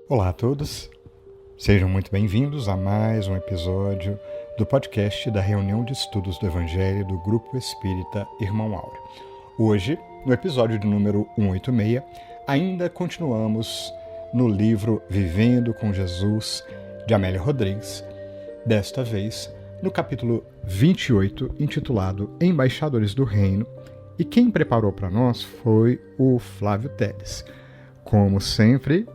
Olá a todos, sejam muito bem-vindos a mais um episódio do podcast da reunião de estudos do Evangelho do Grupo Espírita Irmão Áureo. Hoje, no episódio de número 186, ainda continuamos no livro Vivendo com Jesus, de Amélia Rodrigues, desta vez no capítulo 28, intitulado Embaixadores do Reino, e quem preparou para nós foi o Flávio Teles. Como sempre,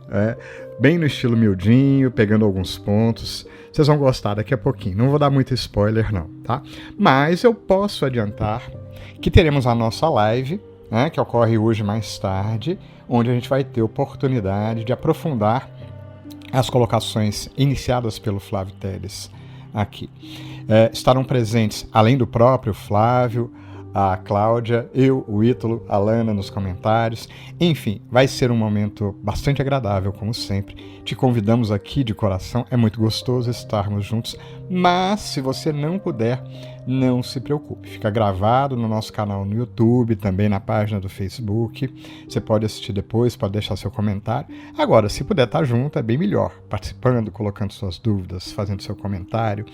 bem no estilo miudinho, pegando alguns pontos. Vocês vão gostar daqui a pouquinho. Não vou dar muito spoiler não, tá? Mas eu posso adiantar que teremos a nossa live, que ocorre hoje mais tarde, onde a gente vai ter oportunidade de aprofundar as colocações iniciadas pelo Flávio Teles aqui. Estarão presentes, além do próprio Flávio, a Cláudia, eu, o Ítalo, a Lana nos comentários. Enfim, vai ser um momento bastante agradável, como sempre. Te convidamos aqui de coração, é muito gostoso estarmos juntos, mas se você não puder, não se preocupe. Fica gravado no nosso canal no YouTube, também na página do Facebook. Você pode assistir depois, pode deixar seu comentário. Agora, se puder estar junto, é bem melhor, participando, colocando suas dúvidas, fazendo seu comentário,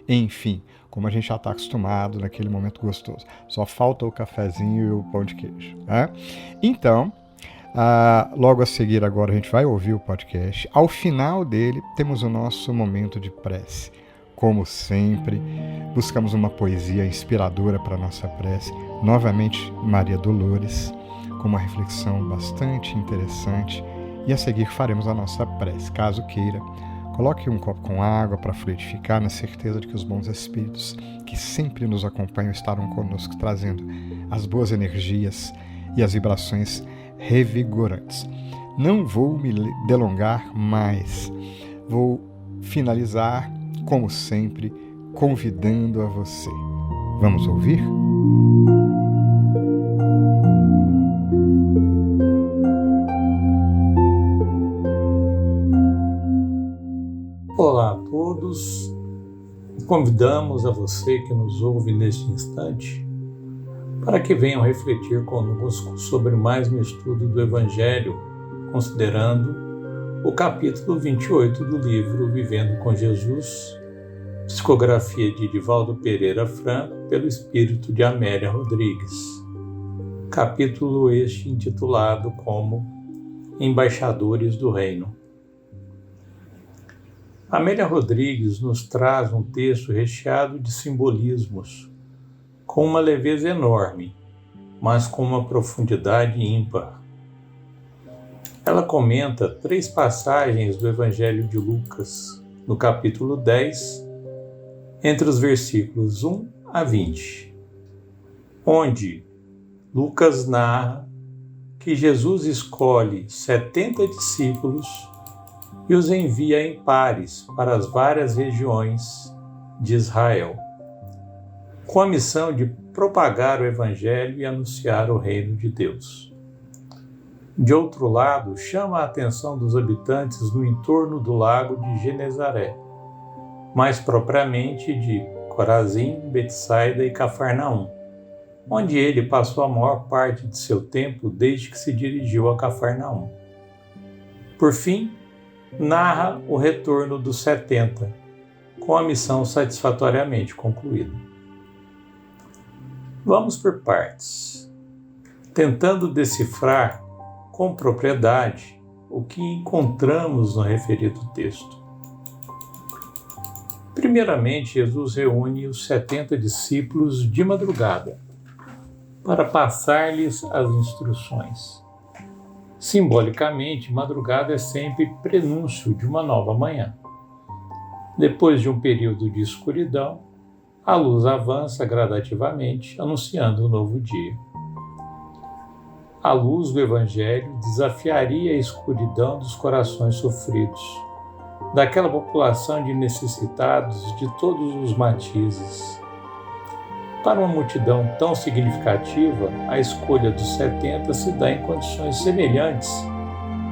enfim, como a gente já está acostumado naquele momento gostoso. Só falta o cafezinho e o pão de queijo. Então, logo a seguir agora a gente vai ouvir o podcast. Ao final dele, temos o nosso momento de prece. Como sempre, buscamos uma poesia inspiradora para a nossa prece. Novamente, Maria Dolores, com uma reflexão bastante interessante. E a seguir faremos a nossa prece. Caso queira, coloque um copo com água para fluidificar, na certeza de que os bons espíritos que sempre nos acompanham estarão conosco, trazendo as boas energias e as vibrações revigorantes. Não vou me delongar mais. Vou finalizar, como sempre, convidando a você. Vamos ouvir? Olá a todos, convidamos a você que nos ouve neste instante para que venham refletir conosco sobre mais um estudo do Evangelho, considerando o capítulo 28 do livro Vivendo com Jesus, psicografia de Divaldo Pereira Franco, pelo espírito de Amélia Rodrigues. Capítulo este intitulado como Embaixadores do Reino. Amélia Rodrigues nos traz um texto recheado de simbolismos, com uma leveza enorme, mas com uma profundidade ímpar. Ela comenta 3 passagens do Evangelho de Lucas, no capítulo 10, entre os versículos 1 a 20, onde Lucas narra que Jesus escolhe 70 discípulos e os envia em pares para as várias regiões de Israel, com a missão de propagar o Evangelho e anunciar o reino de Deus. De outro lado, chama a atenção dos habitantes no entorno do lago de Genezaré, mais propriamente de Corazim, Betsaida e Cafarnaum, onde ele passou a maior parte de seu tempo desde que se dirigiu a Cafarnaum. Por fim, narra o retorno dos 70, com a missão satisfatoriamente concluída. Vamos por partes, tentando decifrar com propriedade o que encontramos no referido texto. Primeiramente, Jesus reúne os 70 discípulos de madrugada para passar-lhes as instruções. Simbolicamente, madrugada é sempre prenúncio de uma nova manhã. Depois de um período de escuridão, a luz avança gradativamente, anunciando um novo dia. A luz do Evangelho desafiaria a escuridão dos corações sofridos, daquela população de necessitados de todos os matizes. Para uma multidão tão significativa, a escolha dos 70 se dá em condições semelhantes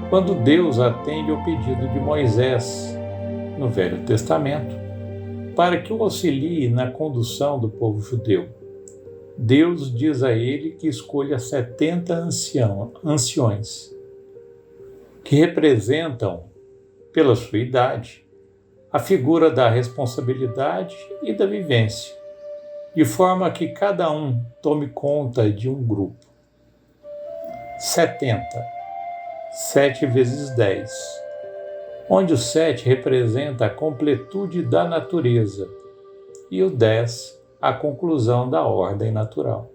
quando Deus atende ao pedido de Moisés, no Velho Testamento, para que o auxilie na condução do povo judeu. Deus diz a ele que escolha 70 anciões, que representam pela sua idade, a figura da responsabilidade e da vivência, de forma que cada um tome conta de um grupo. 70. 7 vezes 10, onde o 7 representa a completude da natureza e o 10 a conclusão da ordem natural,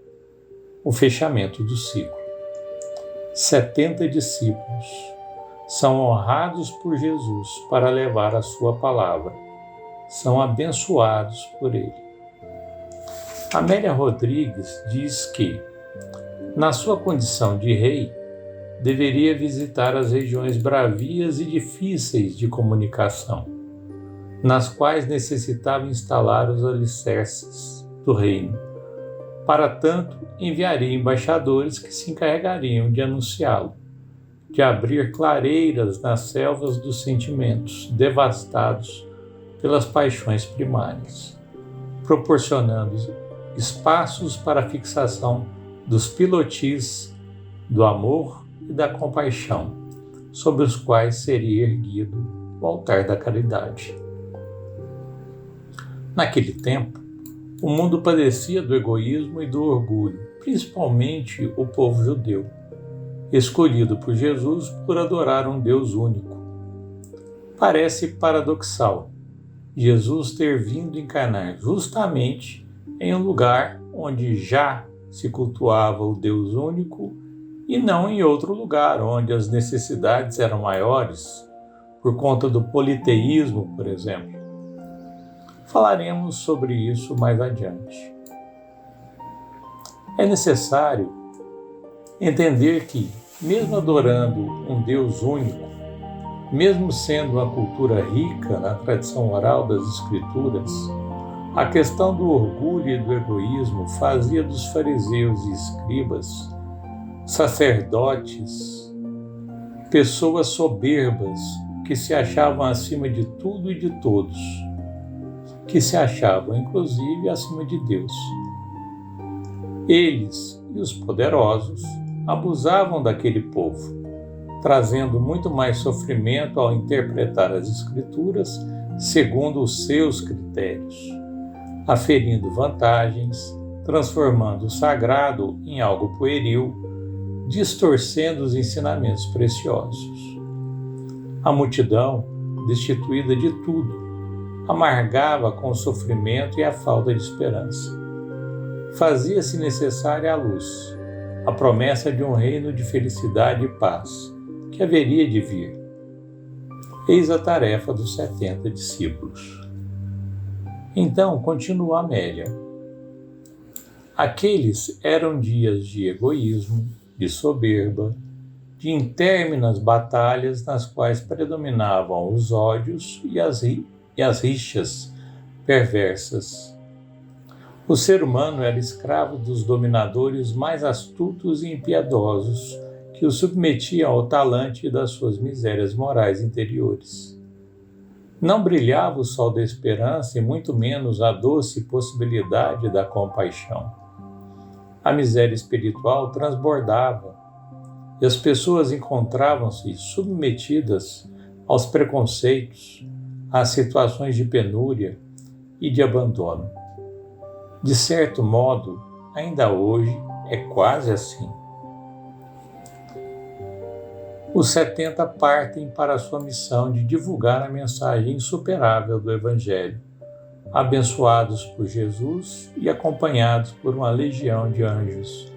o fechamento do ciclo. 70 discípulos são honrados por Jesus para levar a sua palavra, são abençoados por ele. Amélia Rodrigues diz que, na sua condição de rei, deveria visitar as regiões bravias e difíceis de comunicação, nas quais necessitava instalar os alicerces do reino. Para tanto, enviaria embaixadores que se encarregariam de anunciá-lo, de abrir clareiras nas selvas dos sentimentos devastados pelas paixões primárias, proporcionando espaços para a fixação dos pilotis do amor e da compaixão, sobre os quais seria erguido o altar da caridade. Naquele tempo, o mundo padecia do egoísmo e do orgulho, principalmente o povo judeu, escolhido por Jesus por adorar um Deus único. Parece paradoxal Jesus ter vindo encarnar justamente em um lugar onde já se cultuava o Deus único e não em outro lugar onde as necessidades eram maiores, por conta do politeísmo, por exemplo. Falaremos sobre isso mais adiante. É necessário entender que, mesmo adorando um Deus único, mesmo sendo uma cultura rica na tradição oral das Escrituras, a questão do orgulho e do egoísmo fazia dos fariseus e escribas, sacerdotes, pessoas soberbas que se achavam acima de tudo e de todos, que se achavam inclusive acima de Deus. Eles e os poderosos abusavam daquele povo, trazendo muito mais sofrimento ao interpretar as Escrituras segundo os seus critérios, aferindo vantagens, transformando o sagrado em algo pueril, distorcendo os ensinamentos preciosos. A multidão, destituída de tudo, amargava com o sofrimento e a falta de esperança. Fazia-se necessária a luz, a promessa de um reino de felicidade e paz, que haveria de vir. Eis a tarefa dos 70 discípulos. Então, continua Amélia. Aqueles eram dias de egoísmo, de soberba, de intérminas batalhas nas quais predominavam os ódios e as rixas perversas. O ser humano era escravo dos dominadores mais astutos e impiedosos que o submetiam ao talante das suas misérias morais interiores. Não brilhava o sol da esperança e muito menos a doce possibilidade da compaixão. A miséria espiritual transbordava e as pessoas encontravam-se submetidas aos preconceitos, às situações de penúria e de abandono. De certo modo, ainda hoje é quase assim. Os 70 partem para a sua missão de divulgar a mensagem insuperável do Evangelho, abençoados por Jesus e acompanhados por uma legião de anjos,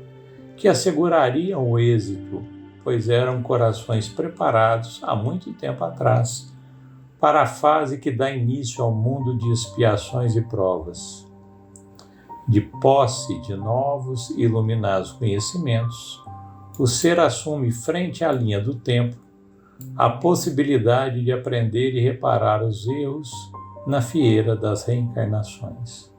que assegurariam o êxito, pois eram corações preparados há muito tempo atrás para a fase que dá início ao mundo de expiações e provas. De posse de novos e iluminados conhecimentos, o ser assume frente à linha do tempo a possibilidade de aprender e reparar os erros na fieira das reencarnações.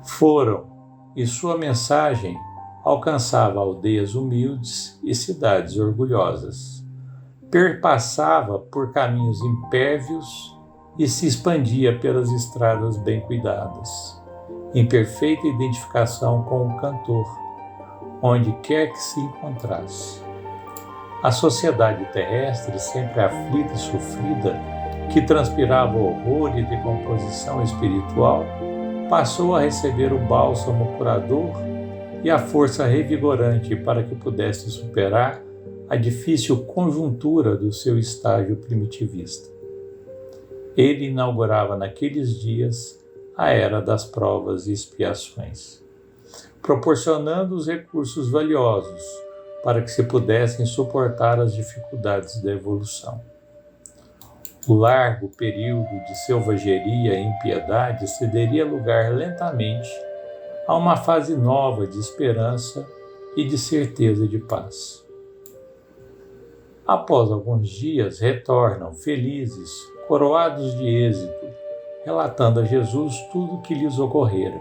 Foram, e sua mensagem alcançava aldeias humildes e cidades orgulhosas, perpassava por caminhos impérvios e se expandia pelas estradas bem cuidadas, em perfeita identificação com o cantor, onde quer que se encontrasse. A sociedade terrestre, sempre aflita e sofrida, que transpirava horror e decomposição espiritual, passou a receber o bálsamo curador e a força revigorante para que pudesse superar a difícil conjuntura do seu estágio primitivista. Ele inaugurava naqueles dias a era das provas e expiações, proporcionando os recursos valiosos para que se pudessem suportar as dificuldades da evolução. O largo período de selvageria e impiedade cederia lugar lentamente a uma fase nova de esperança e de certeza de paz. Após alguns dias, retornam felizes, coroados de êxito, relatando a Jesus tudo o que lhes ocorrera.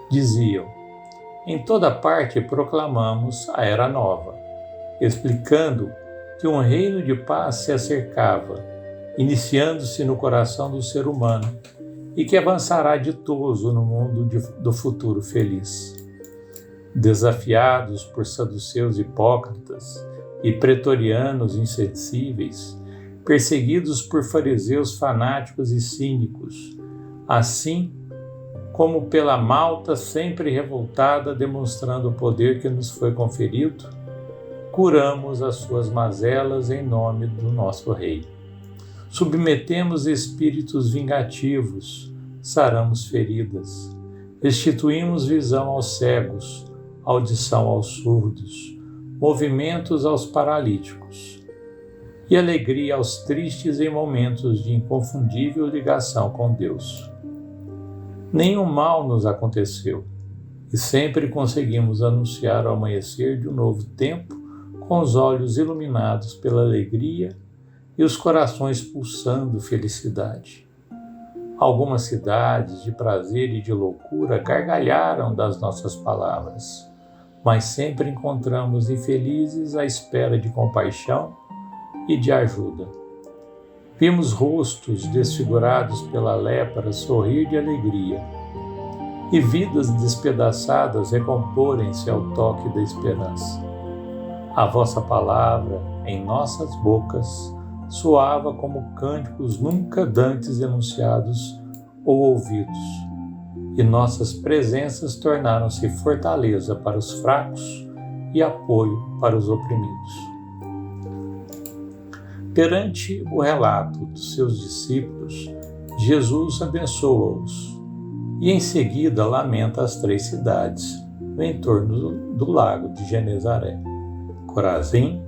Diziam: em toda parte proclamamos a Era Nova, explicando que um reino de paz se acercava, iniciando-se no coração do ser humano e que avançará ditoso no mundo do futuro feliz. Desafiados por saduceus hipócritas e pretorianos insensíveis, perseguidos por fariseus fanáticos e cínicos, assim como pela malta sempre revoltada demonstrando o poder que nos foi conferido, curamos as suas mazelas em nome do nosso Rei. Submetemos espíritos vingativos, saramos feridas, restituímos visão aos cegos, audição aos surdos, movimentos aos paralíticos e alegria aos tristes em momentos de inconfundível ligação com Deus. Nenhum mal nos aconteceu e sempre conseguimos anunciar o amanhecer de um novo tempo com os olhos iluminados pela alegria e os corações pulsando felicidade. Algumas cidades de prazer e de loucura gargalharam das nossas palavras, mas sempre encontramos infelizes à espera de compaixão e de ajuda. Vimos rostos desfigurados pela lepra sorrir de alegria e vidas despedaçadas recomporem-se ao toque da esperança. A vossa palavra, em nossas bocas, soava como cânticos nunca dantes enunciados ou ouvidos, e nossas presenças tornaram-se fortaleza para os fracos e apoio para os oprimidos. Perante o relato dos seus discípulos, Jesus abençoa-os e em seguida lamenta as 3 cidades no entorno do lago de Genezaré: Corazim,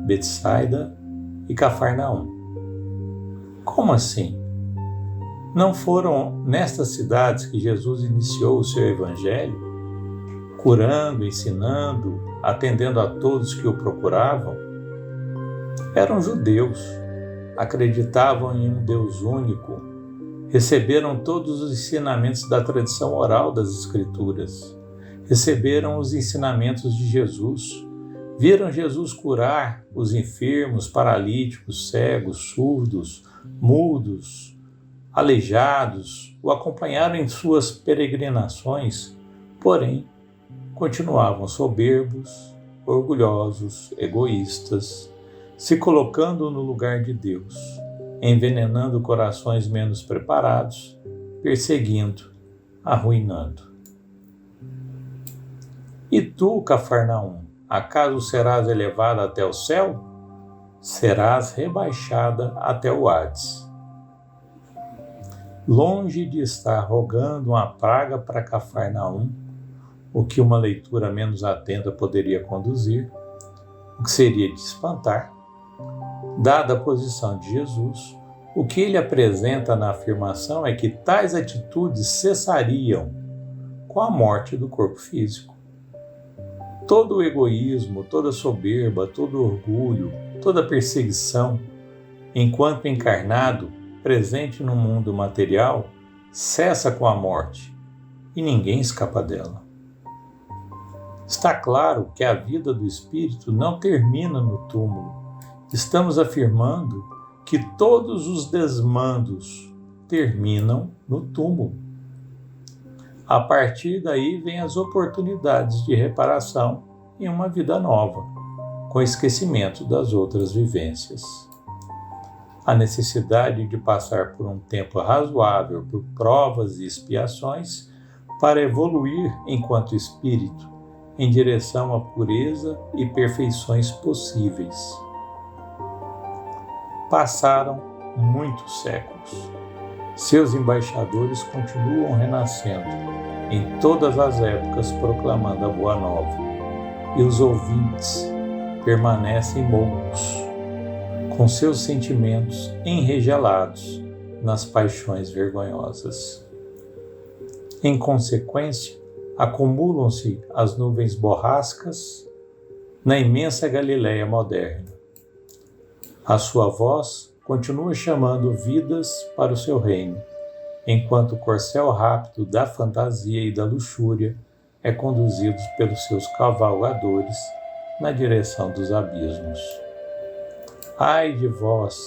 Betsaida e Cafarnaum. Como assim? Não foram nestas cidades que Jesus iniciou o seu evangelho, curando, ensinando, atendendo a todos que o procuravam? Eram judeus, acreditavam em um Deus único, receberam todos os ensinamentos da tradição oral das Escrituras, receberam os ensinamentos de Jesus, viram Jesus curar os enfermos, paralíticos, cegos, surdos, mudos, aleijados, o acompanharam em suas peregrinações, porém, continuavam soberbos, orgulhosos, egoístas, se colocando no lugar de Deus, envenenando corações menos preparados, perseguindo, arruinando. E tu, Cafarnaum, acaso serás elevada até o céu? Serás rebaixada até o Hades. Longe de estar rogando uma praga para Cafarnaum, o que uma leitura menos atenta poderia conduzir, o que seria de espantar, dada a posição de Jesus, o que ele apresenta na afirmação é que tais atitudes cessariam com a morte do corpo físico. Todo o egoísmo, toda soberba, todo orgulho, toda perseguição, enquanto encarnado, presente no mundo material, cessa com a morte e ninguém escapa dela. Está claro que a vida do espírito não termina no túmulo. Estamos afirmando que todos os desmandos terminam no túmulo. A partir daí vêm as oportunidades de reparação em uma vida nova, com esquecimento das outras vivências. A necessidade de passar por um tempo razoável por provas e expiações para evoluir enquanto espírito em direção à pureza e perfeições possíveis. Passaram muitos séculos. Seus embaixadores continuam renascendo em todas as épocas proclamando a Boa Nova, e os ouvintes permanecem moucos, com seus sentimentos enregelados nas paixões vergonhosas. Em consequência, acumulam-se as nuvens borrascas na imensa Galileia moderna. A sua voz continua chamando vidas para o seu reino, enquanto o corcel rápido da fantasia e da luxúria é conduzido pelos seus cavalgadores na direção dos abismos. Ai de vós,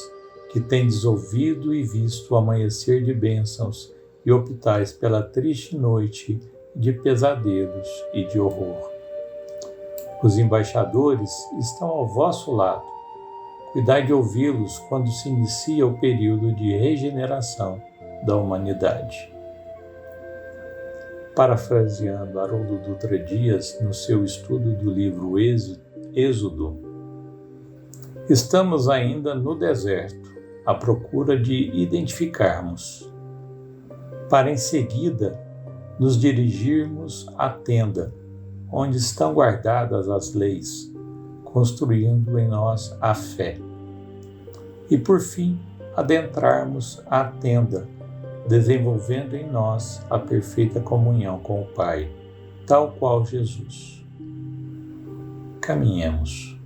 que tendes ouvido e visto o amanhecer de bênçãos e optais pela triste noite de pesadelos e de horror. Os embaixadores estão ao vosso lado. Cuidai de ouvi-los quando se inicia o período de regeneração da humanidade. Parafraseando Haroldo Dutra Dias no seu estudo do livro Êxodo, estamos ainda no deserto, à procura de identificarmos, para em seguida nos dirigirmos à tenda, onde estão guardadas as leis, construindo em nós a fé. E por fim, adentrarmos a tenda, desenvolvendo em nós a perfeita comunhão com o Pai, tal qual Jesus. Caminhemos.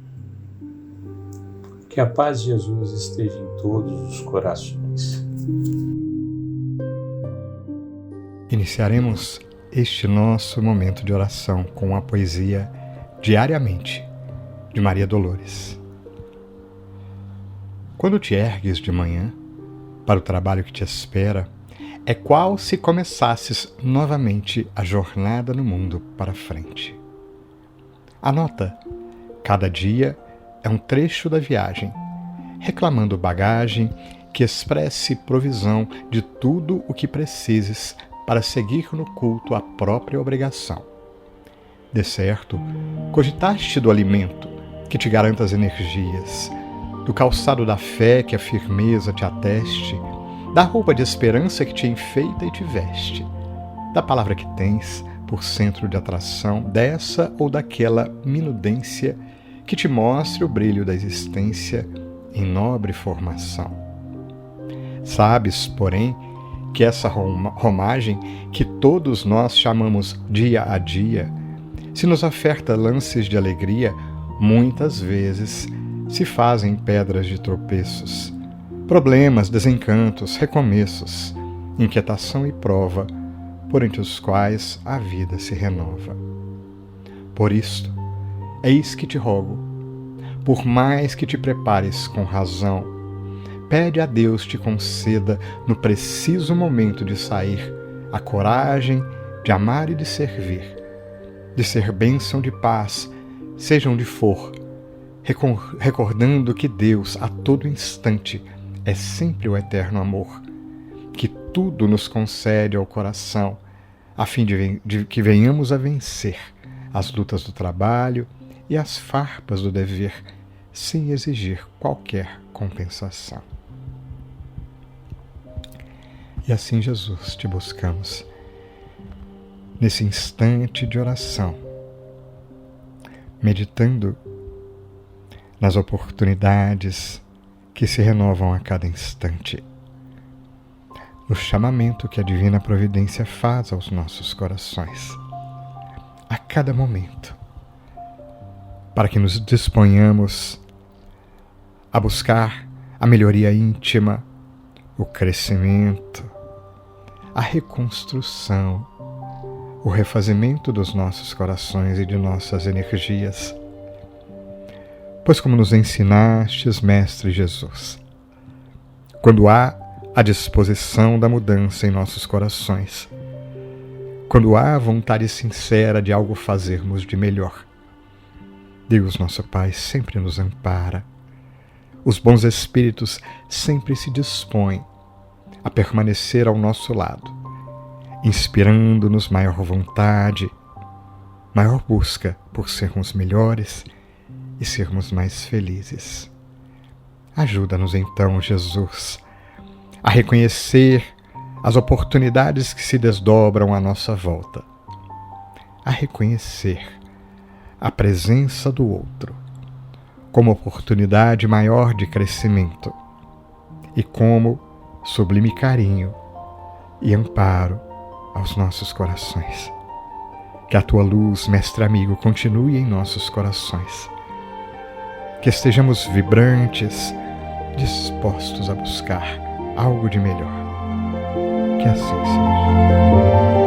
Que a paz de Jesus esteja em todos os corações. Iniciaremos este nosso momento de oração com a poesia Diariamente, de Maria Dolores. Quando te ergues de manhã para o trabalho que te espera, é qual se começasses novamente a jornada no mundo para frente. Anota, cada dia é um trecho da viagem, reclamando bagagem que expresse provisão de tudo o que precises para seguir no culto à própria obrigação. De certo, cogitaste do alimento que te garanta as energias, do calçado da fé que a firmeza te ateste, da roupa de esperança que te enfeita e te veste, da palavra que tens por centro de atração dessa ou daquela minudência que te mostre o brilho da existência em nobre formação. Sabes, porém, que essa romagem que todos nós chamamos dia a dia, se nos oferta lances de alegria, muitas vezes se fazem pedras de tropeços, problemas, desencantos, recomeços, inquietação e prova, por entre os quais a vida se renova. Por isto, eis que te rogo, por mais que te prepares com razão, pede a Deus te conceda, no preciso momento de sair, a coragem de amar e de servir, de ser bênção de paz, seja onde for, recordando que Deus, a todo instante, é sempre o eterno amor, que tudo nos concede ao coração, a fim de que venhamos a vencer as lutas do trabalho e as farpas do dever, sem exigir qualquer compensação. E assim, Jesus, te buscamos, nesse instante de oração, meditando nas oportunidades que se renovam a cada instante, no chamamento que a Divina Providência faz aos nossos corações, a cada momento, para que nos disponhamos a buscar a melhoria íntima, o crescimento, a reconstrução, o refazimento dos nossos corações e de nossas energias. Pois como nos ensinastes, Mestre Jesus, quando há a disposição da mudança em nossos corações, quando há vontade sincera de algo fazermos de melhor, Deus nosso Pai sempre nos ampara. Os bons espíritos sempre se dispõem a permanecer ao nosso lado, inspirando-nos maior vontade, maior busca por sermos melhores e sermos mais felizes. Ajuda-nos então, Jesus, a reconhecer as oportunidades que se desdobram à nossa volta, a reconhecer a presença do outro como oportunidade maior de crescimento e como sublime carinho e amparo aos nossos corações. Que a tua luz, mestre amigo, continue em nossos corações. Que estejamos vibrantes, dispostos a buscar algo de melhor. Que assim seja.